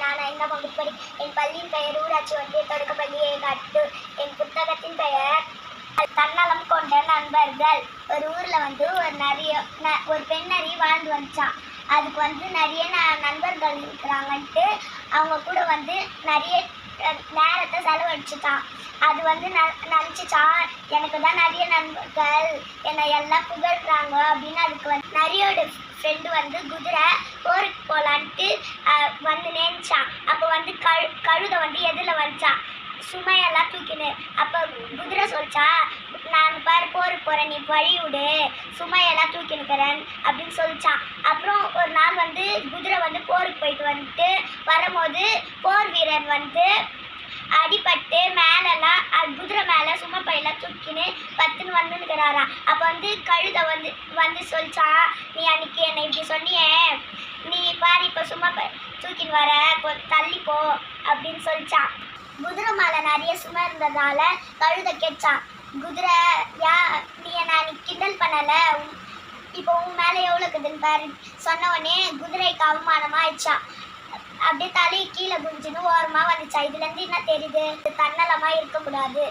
நான் 5ஆம் வகுப்பு என் பள்ளியின் பெயர் ஊராட்சி ஒன்றிய தொடக்கப்பள்ளி ஏகாட்டு. என் புத்தகத்தின் பெயர் தன்னலம் கொண்ட நண்பர்கள். ஒரு ஊர்ல ஒரு பெண் நரி வாழ்ந்து வந்துச்சான். அதுக்கு நிறைய நண்பர்கள் இருக்கிறாங்கன்ட்டு அவங்க கூட நிறைய நேரத்தை செலவழிச்சுட்டான். அது நினச்சிச்சான், எனக்கு தான் நிறைய நண்பர்கள், என்னை எல்லாம் புகழ்றாங்க அப்படின்னு. அதுக்கு நரியோட ஃப்ரெண்டு குதிரை போருக்கு போகலான்ட்டு நேர்ச்சான். அப்போ கழுதை எதில் வந்துச்சான், சுமையெல்லாம் தூக்கினு. அப்போ குதிரை சொல்லிச்சா, நான் பாரு போருக்கு போகிறேன், நீ வழி விடு, சுமையெல்லாம் தூக்கினுக்கிறேன் அப்படின்னு சொல்லிச்சான். அப்புறம் ஒரு நாள் குதிரை போருக்கு போயிட்டு வரும்போது போர் வீரர் அடிபட்டு மேலெல்லாம் குதிரை மேலே சும்மா பையெல்லாம் தூக்கின்னு பத்துன்னு வந்துருக்கிறாராம். அப்போ கழுதை சொல்லிச்சா, நீ அன்னைக்கு என்னை இப்படி சொன்னியே, நீ பாரு இப்போ சும்மா தூக்கின்னு வர, தள்ளிப்போ அப்படின்னு சொல்லிச்சான். குதிரை மேலே நிறைய சும்மா இருந்ததால கழுதை கேட்டான், குதிரை நீ என்னை அன்னைக்கு கிண்டல் பண்ணலை, இப்போ உன் மேலே எவ்வளோ இருக்குதுன்னு பாரு சொன்ன உடனே குதிரைக்கு அவமானமாக ஆயிடுச்சான். அப்படியே தலையை கீழே குஞ்சுன்னு ஓரமாக வந்துச்சா. இதுலேருந்து என்ன தெரியுது, தன்னலமாக இருக்கக்கூடாது.